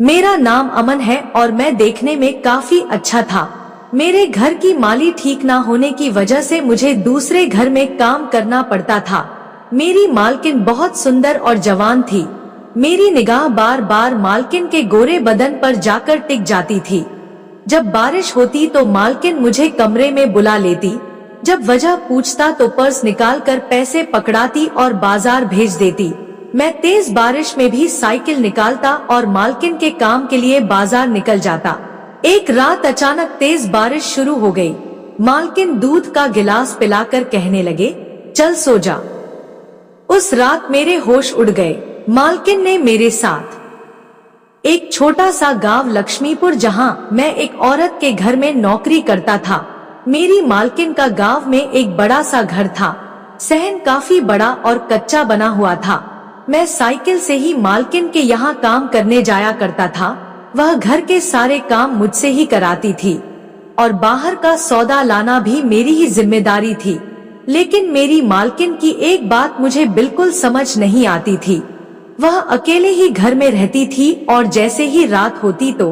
मेरा नाम अमन है और मैं देखने में काफी अच्छा था। मेरे घर की माली ठीक ना होने की वजह से मुझे दूसरे घर में काम करना पड़ता था। मेरी मालकिन बहुत सुंदर और जवान थी। मेरी निगाह बार बार मालकिन के गोरे बदन पर जाकर टिक जाती थी। जब बारिश होती तो मालकिन मुझे कमरे में बुला लेती। जब वजह पूछता तो पर्स निकालकर पैसे पकड़ाती और बाजार भेज देती। मैं तेज बारिश में भी साइकिल निकालता और मालकिन के काम के लिए बाजार निकल जाता। एक रात अचानक तेज बारिश शुरू हो गई। मालकिन दूध का गिलास पिलाकर कहने लगे, चल सो जा। उस रात मेरे होश उड़ गए। मालकिन ने मेरे साथ एक छोटा सा गांव लक्ष्मीपुर, जहां मैं एक औरत के घर में नौकरी करता था। मेरी मालकिन का गांव में एक बड़ा सा घर था। सहन काफी बड़ा और कच्चा बना हुआ था। मैं साइकिल से ही मालकिन के यहाँ काम करने जाया करता था। वह घर के सारे काम मुझसे ही कराती थी और बाहर का सौदा लाना भी मेरी ही जिम्मेदारी थी। लेकिन मेरी मालकिन की एक बात मुझे बिल्कुल समझ नहीं आती थी। वह अकेले ही घर में रहती थी और जैसे ही रात होती तो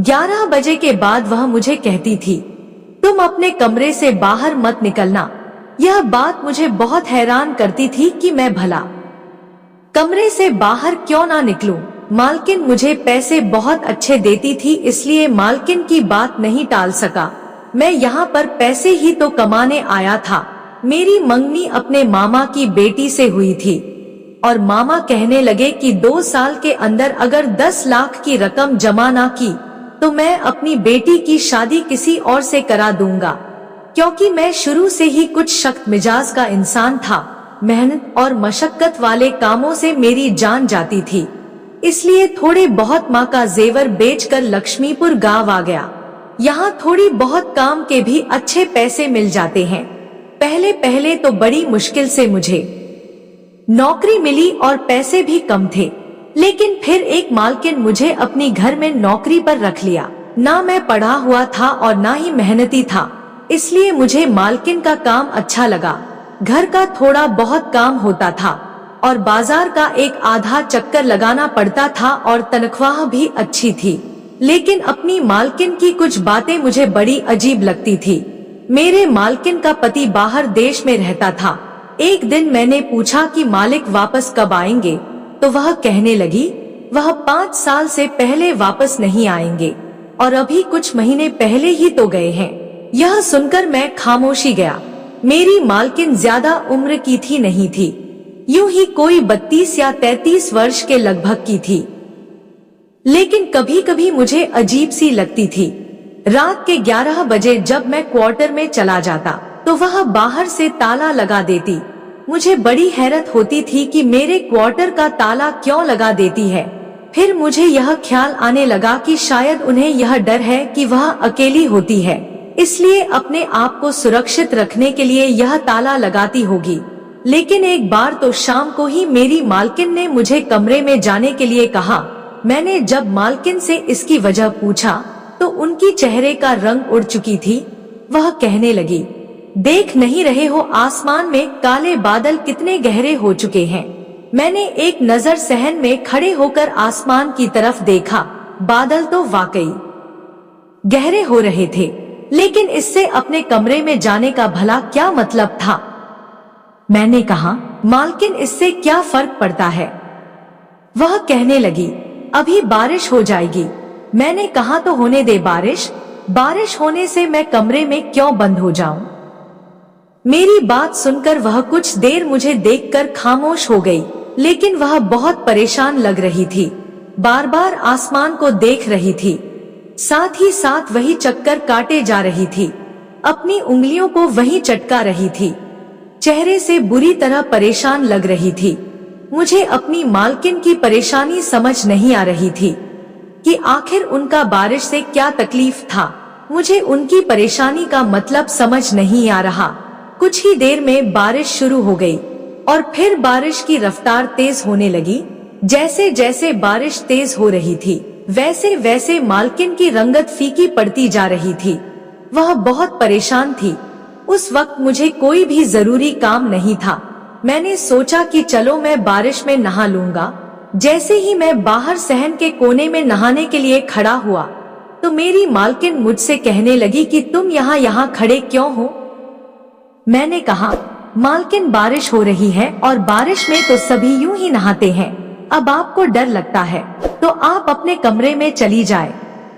11 बजे के बाद वह मुझे कहती थी, तुम अपने कमरे से बाहर मत निकलना। यह बात मुझे बहुत हैरान करती थी कि मैं भला कमरे से बाहर क्यों ना निकलूं। मालकिन मुझे पैसे बहुत अच्छे देती थी, इसलिए मालकिन की बात नहीं टाल सका। मैं यहाँ पर पैसे ही तो कमाने आया था। मेरी मंगनी अपने मामा की बेटी से हुई थी और मामा कहने लगे कि 2 साल के अंदर अगर 10 लाख की रकम जमा ना की तो मैं अपनी बेटी की शादी किसी और से करा दूंगा। क्योंकि मैं शुरू से ही कुछ सख्त मिजाज का इंसान था, मेहनत और मशक्कत वाले कामों से मेरी जान जाती थी, इसलिए थोड़े बहुत माँ का जेवर बेचकर लक्ष्मीपुर गांव आ गया। यहाँ थोड़ी बहुत काम के भी अच्छे पैसे मिल जाते हैं। पहले पहले तो बड़ी मुश्किल से मुझे नौकरी मिली और पैसे भी कम थे, लेकिन फिर एक मालकिन मुझे अपनी घर में नौकरी पर रख लिया। ना मैं पढ़ा हुआ था और ना ही मेहनती था, इसलिए मुझे मालकिन का काम अच्छा लगा। घर का थोड़ा बहुत काम होता था और बाजार का एक आधा चक्कर लगाना पड़ता था और तनख्वाह भी अच्छी थी। लेकिन अपनी मालकिन की कुछ बातें मुझे बड़ी अजीब लगती थी। मेरे मालकिन का पति बाहर देश में रहता था। एक दिन मैंने पूछा कि मालिक वापस कब आएंगे, तो वह कहने लगी वह 5 साल से पहले वापस नहीं आएंगे और अभी कुछ महीने पहले ही तो गए हैं। यह सुनकर मैं खामोशी गया। मेरी मालकिन ज्यादा उम्र की थी नहीं थी, यूं ही कोई 32 या 33 वर्ष के लगभग की थी, लेकिन कभी कभी मुझे अजीब सी लगती थी। रात के 11 बजे जब मैं क्वार्टर में चला जाता तो वह बाहर से ताला लगा देती। मुझे बड़ी हैरत होती थी कि मेरे क्वार्टर का ताला क्यों लगा देती है। फिर मुझे यह ख्याल आने लगा कि शायद उन्हें यह डर है कि वह अकेली होती है, इसलिए अपने आप को सुरक्षित रखने के लिए यह ताला लगाती होगी। लेकिन एक बार तो शाम को ही मेरी मालकिन ने मुझे कमरे में जाने के लिए कहा। मैंने जब मालकिन से इसकी वजह पूछा तो उनकी चेहरे का रंग उड़ चुकी थी। वह कहने लगी, देख नहीं रहे हो आसमान में काले बादल कितने गहरे हो चुके हैं। मैंने एक नजर सहन में खड़े होकर आसमान की तरफ देखा। बादल तो वाकई गहरे हो रहे थे, लेकिन इससे अपने कमरे में जाने का भला क्या मतलब था। मैंने कहा, मालकिन इससे क्या फर्क पड़ता है। वह कहने लगी, अभी बारिश हो जाएगी। मैंने कहा, तो होने दे बारिश। बारिश होने से मैं कमरे में क्यों बंद हो जाऊं। मेरी बात सुनकर वह कुछ देर मुझे देखकर खामोश हो गई, लेकिन वह बहुत परेशान लग रही थी। बार बार आसमान को देख रही थी, साथ ही साथ वही चक्कर काटे जा रही थी। अपनी उंगलियों को वही चटका रही थी। चेहरे से बुरी तरह परेशान लग रही थी। मुझे अपनी मालकिन की परेशानी समझ नहीं आ रही थी कि आखिर उनका बारिश से क्या तकलीफ था। मुझे उनकी परेशानी का मतलब समझ नहीं आ रहा। कुछ ही देर में बारिश शुरू हो गई और फिर बारिश की रफ्तार तेज होने लगी। जैसे जैसे बारिश तेज हो रही थी, वैसे वैसे मालकिन की रंगत फीकी पड़ती जा रही थी। वह बहुत परेशान थी। उस वक्त मुझे कोई भी जरूरी काम नहीं था। मैंने सोचा कि चलो मैं बारिश में नहा लूंगा। जैसे ही मैं बाहर सहन के कोने में नहाने के लिए खड़ा हुआ तो मेरी मालकिन मुझसे कहने लगी कि तुम यहाँ खड़े क्यों हो। मैंने कहा, मालकिन बारिश हो रही है और बारिश में तो सभी यूं ही नहाते हैं, अब आपको डर लगता है तो आप अपने कमरे में चली जाए।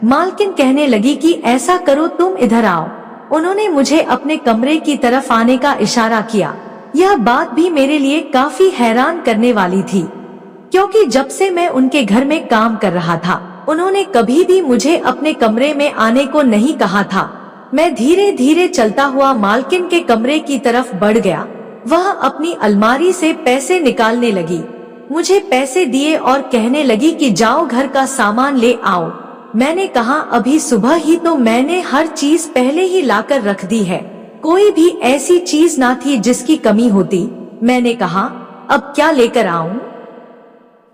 मालकिन कहने लगी कि ऐसा करो, तुम इधर आओ। उन्होंने मुझे अपने कमरे की तरफ आने का इशारा किया। यह बात भी मेरे लिए काफी हैरान करने वाली थी, क्योंकि जब से मैं उनके घर में काम कर रहा था उन्होंने कभी भी मुझे अपने कमरे में आने को नहीं कहा था। मैं धीरे धीरे चलता हुआ मालकिन के कमरे की तरफ बढ़ गया। वह अपनी अलमारी से पैसे निकालने लगी, मुझे पैसे दिए और कहने लगी कि जाओ घर का सामान ले आओ। मैंने कहा, अभी सुबह ही तो मैंने हर चीज पहले ही लाकर रख दी है, कोई भी ऐसी चीज ना थी जिसकी कमी होती। मैंने कहा, अब क्या लेकर आऊं?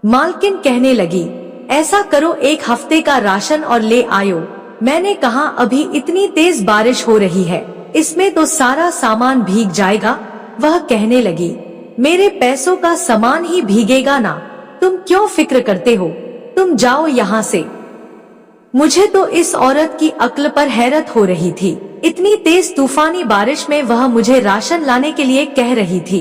मालकिन कहने लगी, ऐसा करो, एक हफ्ते का राशन और ले आयो। मैंने कहा, अभी इतनी तेज बारिश हो रही है, इसमें तो सारा सामान भीग जाएगा। वह कहने लगी, मेरे पैसों का सामान ही भीगेगा ना, तुम क्यों फिक्र करते हो, तुम जाओ यहाँ से। मुझे तो इस औरत की अक्ल पर हैरत हो रही थी। इतनी तेज तूफानी बारिश में वह मुझे राशन लाने के लिए कह रही थी,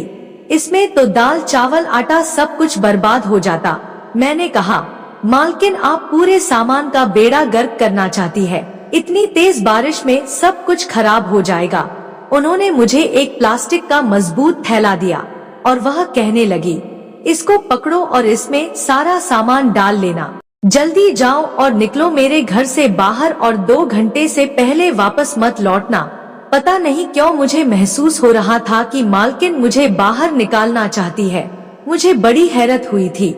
इसमें तो दाल चावल आटा सब कुछ बर्बाद हो जाता। मैंने कहा, मालकिन आप पूरे सामान का बेड़ा गर्क करना चाहती है, इतनी तेज बारिश में सब कुछ खराब हो जाएगा। उन्होंने मुझे एक प्लास्टिक का मजबूत थैला दिया और वह कहने लगी, इसको पकड़ो और इसमें सारा सामान डाल लेना, जल्दी जाओ और निकलो मेरे घर से बाहर और 2 घंटे से पहले वापस मत लौटना। पता नहीं क्यों मुझे महसूस हो रहा था कि मालकिन मुझे बाहर निकालना चाहती है। मुझे बड़ी हैरत हुई थी।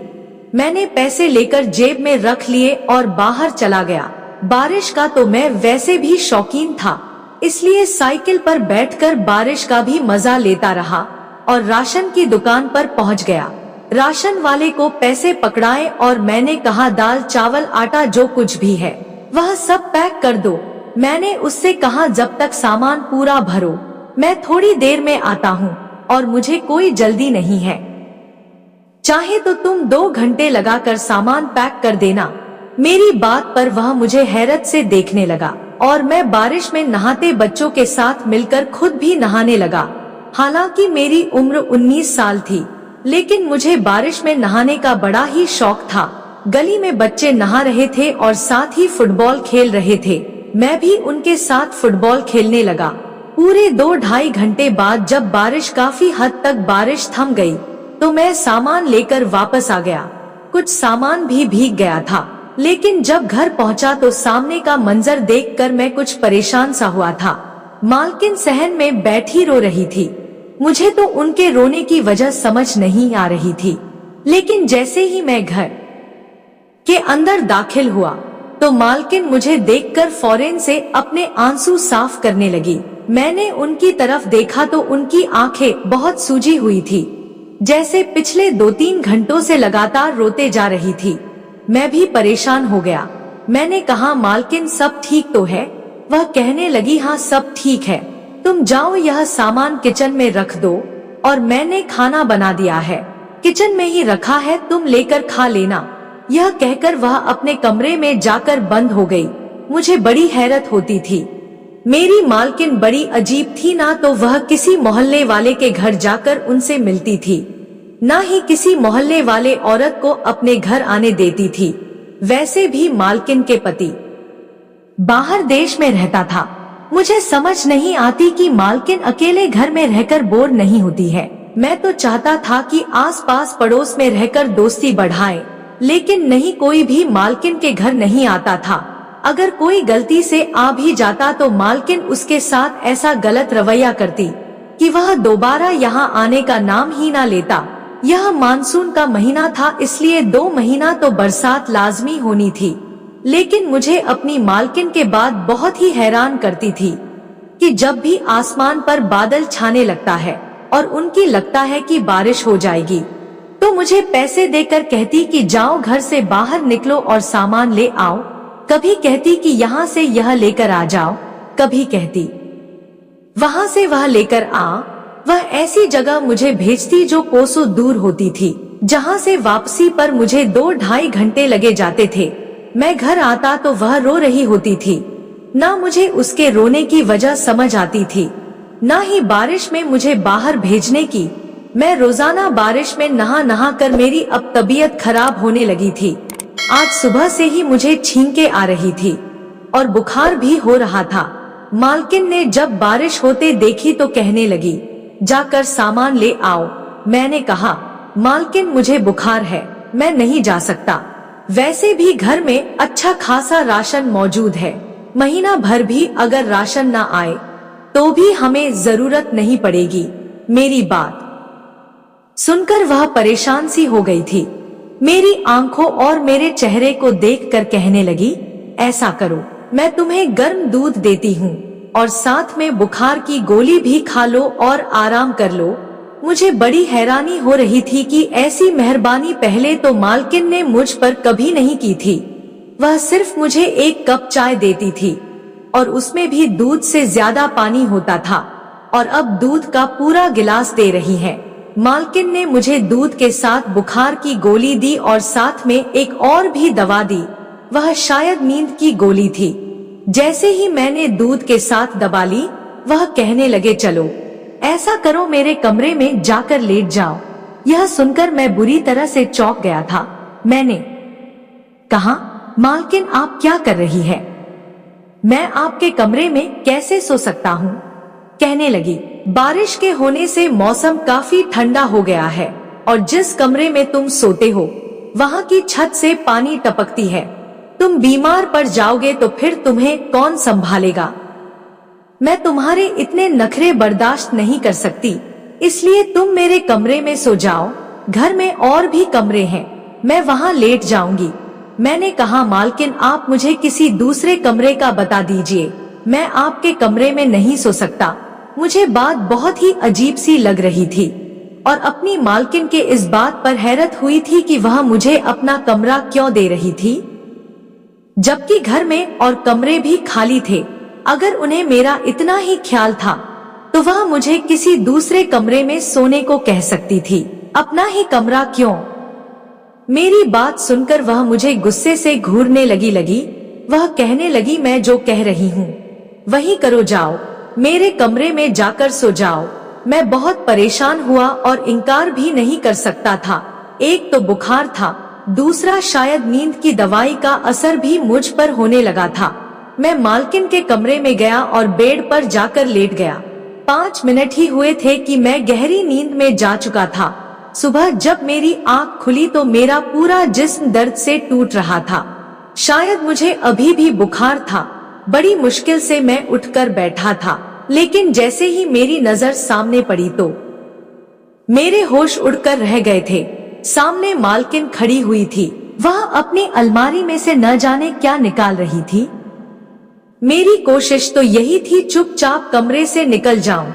मैंने पैसे लेकर जेब में रख लिए और बाहर चला गया। बारिश का तो मैं वैसे भी शौकीन था, इसलिए साइकिल पर बैठकर बारिश का भी मजा लेता रहा और राशन की दुकान पर पहुंच गया। राशन वाले को पैसे पकड़ाए और मैंने कहा, दाल चावल आटा जो कुछ भी है वह सब पैक कर दो। मैंने उससे कहा, जब तक सामान पूरा भरो मैं थोड़ी देर में आता हूँ और मुझे कोई जल्दी नहीं है, चाहे तो तुम 2 घंटे लगाकर सामान पैक कर देना। मेरी बात पर वह मुझे हैरत से देखने लगा और मैं बारिश में नहाते बच्चों के साथ मिलकर खुद भी नहाने लगा। हालांकि मेरी उम्र 19 साल थी, लेकिन मुझे बारिश में नहाने का बड़ा ही शौक था। गली में बच्चे नहा रहे थे और साथ ही फुटबॉल खेल रहे थे। मैं भी उनके साथ फुटबॉल खेलने लगा। पूरे 2-2.5 घंटे बाद जब बारिश काफी हद तक बारिश थम गई तो मैं सामान लेकर वापस आ गया। कुछ सामान भी भीग गया था, लेकिन जब घर पहुंचा तो सामने का मंजर देखकर मैं कुछ परेशान सा हुआ था। मालकिन सहन में बैठी रो रही थी। मुझे तो उनके रोने की वजह समझ नहीं आ रही थी, लेकिन जैसे ही मैं घर के अंदर दाखिल हुआ तो मालकिन मुझे देखकर फौरन से अपने आंसू साफ करने लगी। मैंने उनकी तरफ देखा तो उनकी आंखें बहुत सूजी हुई थी, जैसे पिछले 2-3 घंटों से लगातार रोते जा रही थी। मैं भी परेशान हो गया। मैंने कहा, मालकिन सब ठीक तो है? वह कहने लगी, हाँ सब ठीक है, तुम जाओ यह सामान किचन में रख दो और मैंने खाना बना दिया है, किचन में ही रखा है, तुम लेकर खा लेना। यह कहकर वह अपने कमरे में जाकर बंद हो गई। मुझे बड़ी हैरत होती थी। मेरी मालकिन बड़ी अजीब थी, ना तो वह किसी मोहल्ले वाले के घर जाकर उनसे मिलती थी, ना ही किसी मोहल्ले वाले औरत को अपने घर आने देती थी। वैसे भी मालकिन के पति बाहर देश में रहता था। मुझे समझ नहीं आती कि मालकिन अकेले घर में रहकर बोर नहीं होती है। मैं तो चाहता था कि आसपास पड़ोस में रहकर दोस्ती बढ़ाए, लेकिन नहीं, कोई भी मालकिन के घर नहीं आता था। अगर कोई गलती से आ भी जाता तो मालकिन उसके साथ ऐसा गलत रवैया करती कि वह दोबारा यहाँ आने का नाम ही ना लेता। यह मानसून का महीना था, इसलिए 2 महीना तो बरसात लाजमी होनी थी, लेकिन मुझे अपनी मालकिन के बाद बहुत ही हैरान करती थी कि जब भी आसमान पर बादल छाने लगता है और उनकी लगता है कि बारिश हो जाएगी, तो मुझे पैसे देकर कहती कि जाओ घर से बाहर निकलो और सामान ले आओ। कभी कहती कि यहाँ से यह लेकर आ जाओ, कभी कहती वहाँ से वह लेकर आ। वह ऐसी जगह मुझे भेजती जो कोसों दूर होती थी। जहाँ से वापसी पर मुझे 2-2.5 घंटे लगे जाते थे। मैं घर आता तो वह रो रही होती थी। ना मुझे उसके रोने की वजह समझ आती थी, ना ही बारिश में मुझे बाहर भेजने की। मैं रोजाना बारिश में नहा नहा कर मेरी अब तबीयत खराब होने लगी थी। आज सुबह से ही मुझे छींकें आ रही थी और बुखार भी हो रहा था। मालकिन ने जब बारिश होते देखी तो कहने लगी, जाकर सामान ले आओ। मैंने कहा, मालकिन मुझे बुखार है, मैं नहीं जा सकता। वैसे भी घर में अच्छा खासा राशन मौजूद है, महीना भर भी अगर राशन ना आए तो भी हमें जरूरत नहीं पड़ेगी। मेरी बात सुनकर वह परेशान सी हो गई थी। मेरी आंखों और मेरे चेहरे को देखकर कहने लगी, ऐसा करो, मैं तुम्हें गर्म दूध देती हूँ और साथ में बुखार की गोली भी खा लो और आराम कर लो। मुझे बड़ी हैरानी हो रही थी कि ऐसी मेहरबानी पहले तो मालकिन ने मुझ पर कभी नहीं की थी। वह सिर्फ मुझे 1 कप चाय देती थी और उसमें भी दूध से ज्यादा पानी होता था, और अब दूध का पूरा गिलास दे रही है। मालकिन ने मुझे दूध के साथ बुखार की गोली दी और साथ में एक और भी दवा दी। वह शायद नींद की गोली थी। जैसे ही मैंने दूध के साथ दबा ली, वह कहने लगे, चलो ऐसा करो, मेरे कमरे में जाकर लेट जाओ। यह सुनकर मैं बुरी तरह से चौंक गया था। मैंने कहा, मालकिन आप क्या कर रही है? मैं आपके कमरे में कैसे सो सकता हूँ? कहने लगी, बारिश के होने से मौसम काफी ठंडा हो गया है और जिस कमरे में तुम सोते हो वहाँ की छत से पानी टपकती है। तुम बीमार पड़ जाओगे तो फिर तुम्हें कौन संभालेगा? मैं तुम्हारे इतने नखरे बर्दाश्त नहीं कर सकती, इसलिए तुम मेरे कमरे में सो जाओ। घर में और भी कमरे हैं, मैं वहाँ लेट जाऊंगी। मैंने कहा, मालकिन आप मुझे किसी दूसरे कमरे का बता दीजिए, मैं आपके कमरे में नहीं सो सकता। मुझे बात बहुत ही अजीब सी लग रही थी और अपनी मालकिन के इस बात पर हैरत हुई थी कि वह मुझे अपना कमरा क्यों दे रही थी, जबकि घर में और कमरे भी खाली थे। अगर उन्हें मेरा इतना ही ख्याल था तो वह मुझे किसी दूसरे कमरे में सोने को कह सकती थी, अपना ही कमरा क्यों? मेरी बात सुनकर वह मुझे गुस्से से घूरने लगी। वह कहने लगी, मैं जो कह रही हूँ वही करो, जाओ मेरे कमरे में जाकर सो जाओ। मैं बहुत परेशान हुआ और इनकार भी नहीं कर सकता था। एक तो बुखार था, दूसरा शायद नींद की दवाई का असर भी मुझ पर होने लगा था। मैं मालकिन के कमरे में गया और बेड पर जाकर लेट गया। 5 मिनट ही हुए थे कि मैं गहरी नींद में जा चुका था। सुबह जब मेरी आंख खुली तो मेरा पूरा जिस्म दर्द से टूट रहा था। शायद मुझे अभी भी बुखार था। बड़ी मुश्किल से मैं उठकर बैठा था, लेकिन जैसे ही मेरी नजर सामने पड़ी तो मेरे होश उड़कर रह गए थे। सामने मालकिन खड़ी हुई थी। वह अपनी अलमारी में से न जाने क्या निकाल रही थी। मेरी कोशिश तो यही थी चुपचाप कमरे से निकल जाऊं।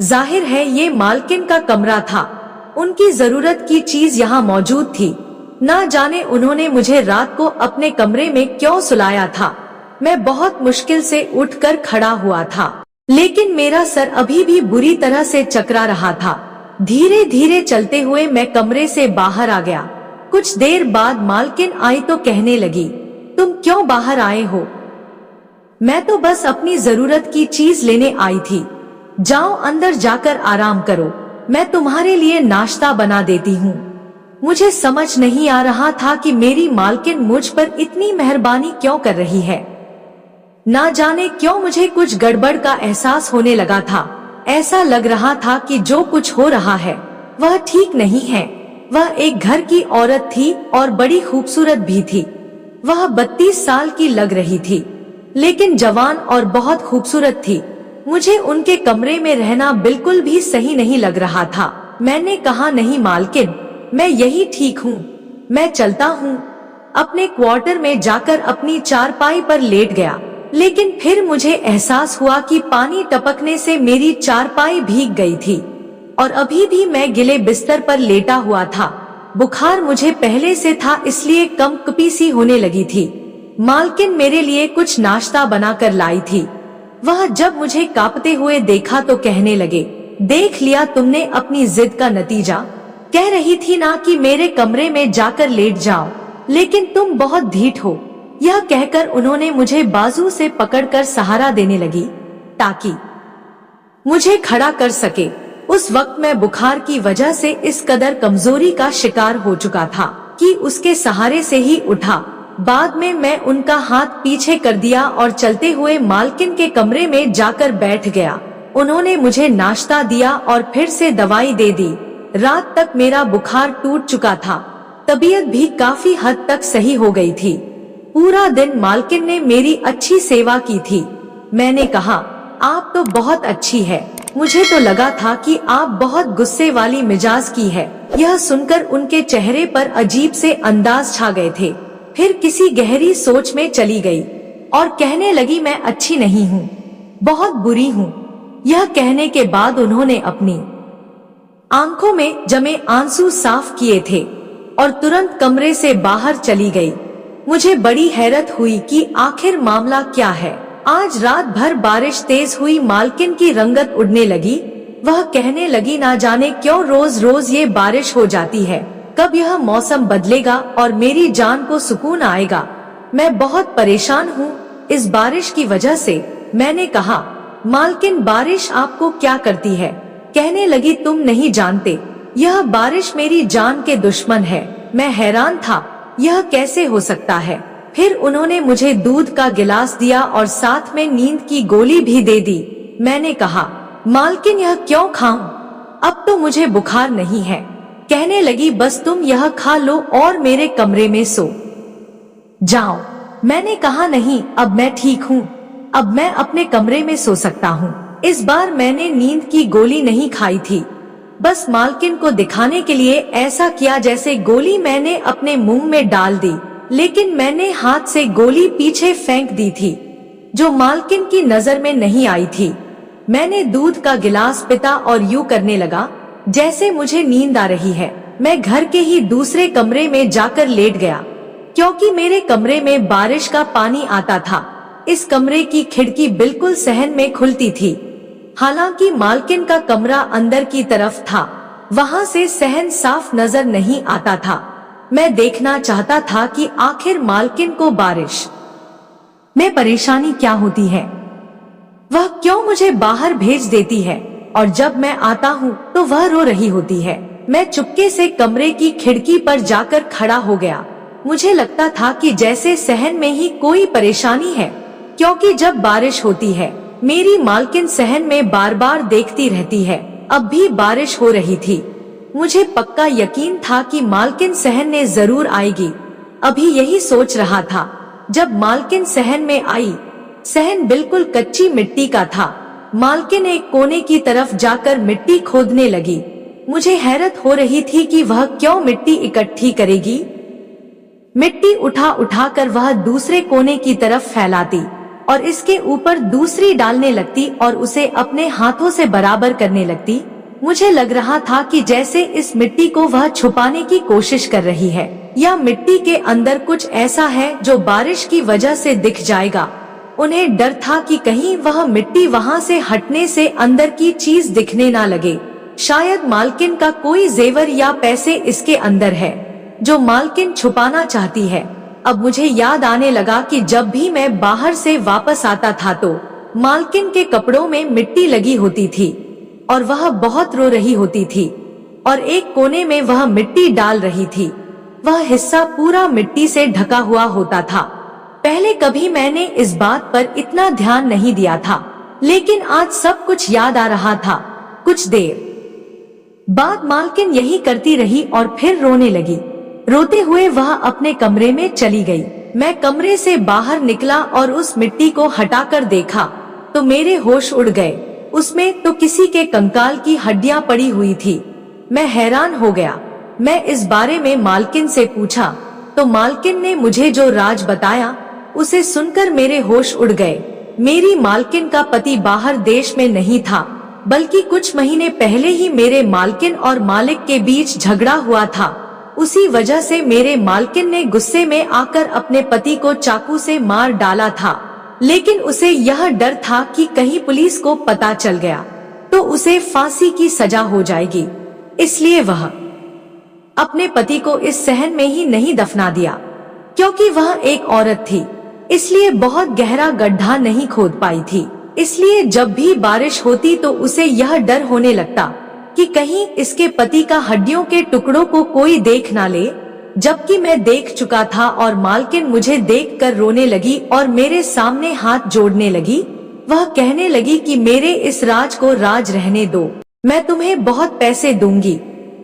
जाहिर है ये मालकिन का कमरा था, उनकी जरूरत की चीज यहाँ मौजूद थी। ना जाने उन्होंने मुझे रात को अपने कमरे में क्यों सुलाया था। मैं बहुत मुश्किल से उठकर खड़ा हुआ था, लेकिन मेरा सर अभी भी बुरी तरह से चकरा रहा था। धीरे धीरे चलते हुए मैं कमरे से बाहर आ गया। कुछ देर बाद मालकिन आई तो कहने लगी, तुम क्यों बाहर आए हो? मैं तो बस अपनी जरूरत की चीज लेने आई थी। जाओ अंदर जाकर आराम करो, मैं तुम्हारे लिए नाश्ता बना देती हूँ। मुझे समझ नहीं आ रहा था कि मेरी मालकिन मुझ पर इतनी मेहरबानी क्यों कर रही है। ना जाने क्यों मुझे कुछ गड़बड़ का एहसास होने लगा था। ऐसा लग रहा था कि जो कुछ हो रहा है वह ठीक नहीं है। वह एक घर की औरत थी और बड़ी खूबसूरत भी थी। वह 32 साल की लग रही थी, लेकिन जवान और बहुत खूबसूरत थी। मुझे उनके कमरे में रहना बिल्कुल भी सही नहीं लग रहा था। मैंने कहा, नहीं मालकिन, मैं यही ठीक हूँ, मैं चलता हूँ। अपने क्वार्टर में जाकर अपनी चारपाई पर लेट गया, लेकिन फिर मुझे एहसास हुआ कि पानी टपकने से मेरी चारपाई भीग गई थी और अभी भी मैं गिले बिस्तर पर लेटा हुआ था। बुखार मुझे पहले से था, इसलिए कंपकपी सी होने लगी थी। मालकिन मेरे लिए कुछ नाश्ता बनाकर लाई थी। वह जब मुझे कांपते हुए देखा तो कहने लगे, देख लिया तुमने अपनी जिद का नतीजा। कह रही थी ना कि मेरे कमरे में जाकर लेट जाओ, लेकिन तुम बहुत ढीठ हो। यह कहकर उन्होंने मुझे बाजू से पकड़कर सहारा देने लगी ताकि मुझे खड़ा कर सके। उस वक्त मैं बुखार की वजह से इस कदर कमजोरी का शिकार हो चुका था कि उसके सहारे से ही उठा। बाद में मैं उनका हाथ पीछे कर दिया और चलते हुए मालकिन के कमरे में जाकर बैठ गया। उन्होंने मुझे नाश्ता दिया और फिर से दवाई दे दी। रात तक मेरा बुखार टूट चुका था, तबीयत भी काफी हद तक सही हो गई थी। पूरा दिन मालकिन ने मेरी अच्छी सेवा की थी। मैंने कहा, आप तो बहुत अच्छी है, मुझे तो लगा था कि आप बहुत गुस्से वाली मिजाज की है। यह सुनकर उनके चेहरे पर अजीब से अंदाज छा गए थे। फिर किसी गहरी सोच में चली गई और कहने लगी, मैं अच्छी नहीं हूँ, बहुत बुरी हूँ। यह कहने के बाद उन्होंने अपनी आंखों में जमे आंसू साफ किए थे और तुरंत कमरे से बाहर चली गई। मुझे बड़ी हैरत हुई कि आखिर मामला क्या है। आज रात भर बारिश तेज हुई। मालकिन की रंगत उड़ने लगी। वह कहने लगी, ना जाने क्यों रोज रोज ये बारिश हो जाती है, कब यह मौसम बदलेगा और मेरी जान को सुकून आएगा। मैं बहुत परेशान हूँ इस बारिश की वजह से। मैंने कहा, मालकिन बारिश आपको क्या करती है? कहने लगी, तुम नहीं जानते, यह बारिश मेरी जान के दुश्मन है। मैं हैरान था, यह कैसे हो सकता है। फिर उन्होंने मुझे दूध का गिलास दिया और साथ में नींद की गोली भी दे दी। मैंने कहा, मालकिन यह क्यों खाऊं? अब तो मुझे बुखार नहीं है। कहने लगी, बस तुम यह खा लो और मेरे कमरे में सो जाओ। मैंने कहा, नहीं, अब मैं ठीक हूँ, अब मैं अपने कमरे में सो सकता हूँ। इस बार मैंने नींद की गोली नहीं खाई थी, बस मालकिन को दिखाने के लिए ऐसा किया जैसे गोली मैंने अपने मुंह में डाल दी, लेकिन मैंने हाथ से गोली पीछे फेंक दी थी, जो मालकिन की नजर में नहीं आई थी। मैंने दूध का गिलास पिता और यूं करने लगा जैसे मुझे नींद आ रही है। मैं घर के ही दूसरे कमरे में जाकर लेट गया, क्योंकि मेरे कमरे में बारिश का पानी आता था। इस कमरे की खिड़की बिल्कुल सहन में खुलती थी। हालांकि मालकिन का कमरा अंदर की तरफ था, वहां से सहन साफ नजर नहीं आता था। मैं देखना चाहता था कि आखिर मालकिन को बारिश में परेशानी क्या होती है, वह क्यों मुझे बाहर भेज देती है, और जब मैं आता हूँ तो वह रो रही होती है। मैं चुपके से कमरे की खिड़की पर जाकर खड़ा हो गया। मुझे लगता था कि जैसे सहन में ही कोई परेशानी है, क्योंकि जब बारिश होती है मेरी मालकिन सहन में बार बार देखती रहती है। अब भी बारिश हो रही थी। मुझे पक्का यकीन था कि मालकिन सहन ने जरूर आएगी। अभी यही सोच रहा था जब मालकिन सहन में आई। सहन बिल्कुल कच्ची मिट्टी का था। मालकिन एक कोने की तरफ जाकर मिट्टी खोदने लगी। मुझे हैरत हो रही थी कि वह क्यों मिट्टी इकट्ठी करेगी। मिट्टी उठा उठाकर वह दूसरे कोने की तरफ फैलाती और इसके ऊपर दूसरी डालने लगती और उसे अपने हाथों से बराबर करने लगती। मुझे लग रहा था कि जैसे इस मिट्टी को वह छुपाने की कोशिश कर रही है, या मिट्टी के अंदर कुछ ऐसा है जो बारिश की वजह से दिख जाएगा। उन्हें डर था कि कहीं वह मिट्टी वहां से हटने से अंदर की चीज दिखने ना लगे। शायद मालकिन का कोई जेवर या पैसे इसके अंदर है जो मालकिन छुपाना चाहती है। अब मुझे याद आने लगा कि जब भी मैं बाहर से वापस आता था तो मालकिन के कपड़ों में मिट्टी लगी होती थी और वह बहुत रो रही होती थी, और एक कोने में वह मिट्टी डाल रही थी। वह हिस्सा पूरा मिट्टी से ढका हुआ होता था। पहले कभी मैंने इस बात पर इतना ध्यान नहीं दिया था, लेकिन आज सब कुछ याद आ रहा था। कुछ देर बाद मालकिन यही करती रही और फिर रोने लगी। रोते हुए वह अपने कमरे में चली गई। मैं कमरे से बाहर निकला और उस मिट्टी को हटाकर देखा तो मेरे होश उड़ गए। उसमें तो किसी के कंकाल की हड्डियां पड़ी हुई थी। मैं हैरान हो गया। मैं इस बारे में मालकिन से पूछा तो मालकिन ने मुझे जो राज बताया उसे सुनकर मेरे होश उड़ गए। मेरी मालकिन का पति बाहर देश में नहीं था, बल्कि कुछ महीने पहले ही मेरे मालकिन और मालिक के बीच झगड़ा हुआ था। उसी वजह से मेरे मालकिन ने गुस्से में आकर अपने पति को चाकू से मार डाला था, लेकिन उसे यह डर था कि कहीं पुलिस को पता चल गया तो उसे फांसी की सजा हो जाएगी, इसलिए वह अपने पति को इस सहन में ही नहीं दफना दिया, क्योंकि वह एक औरत थी, इसलिए बहुत गहरा गड्ढा नहीं खोद पाई थी। इसलिए जब भी बारिश होती तो उसे यह डर होने लगता कि कहीं इसके पति का हड्डियों के टुकड़ों को कोई देख ना ले। जबकि मैं देख चुका था और मालकिन मुझे देखकर रोने लगी और मेरे सामने हाथ जोड़ने लगी। वह कहने लगी कि मेरे इस राज को राज रहने दो, मैं तुम्हें बहुत पैसे दूंगी।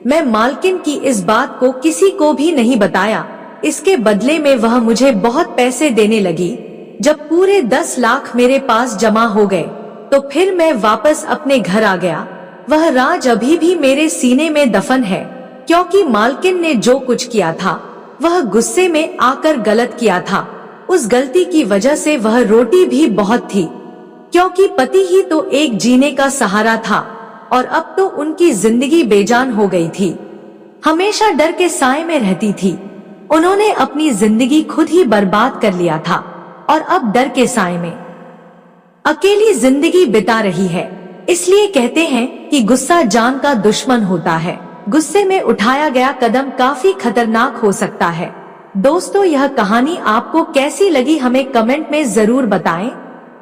मैं मालकिन की इस बात को किसी को भी नहीं बताया। इसके बदले में वह मुझे बहुत पैसे देने लगी। जब पूरे 10 लाख मेरे पास जमा हो गए तो फिर मैं वापस अपने घर आ गया। वह राज अभी भी मेरे सीने में दफन है, क्योंकि मालकिन ने जो कुछ किया था वह गुस्से में आकर गलत किया था। उस गलती की वजह से वह रोटी भी बहुत थी, क्योंकि पति ही तो एक जीने का सहारा था और अब तो उनकी जिंदगी बेजान हो गई थी। हमेशा डर के साए में रहती थी। उन्होंने अपनी जिंदगी खुद ही बर्बाद कर लिया था और अब डर के साए में अकेली जिंदगी बिता रही है। इसलिए कहते हैं कि गुस्सा जान का दुश्मन होता है। गुस्से में उठाया गया कदम काफी खतरनाक हो सकता है। दोस्तों, यह कहानी आपको कैसी लगी हमें कमेंट में जरूर बताएं।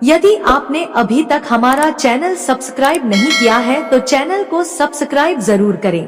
यदि आपने अभी तक हमारा चैनल सब्सक्राइब नहीं किया है तो चैनल को सब्सक्राइब जरूर करें।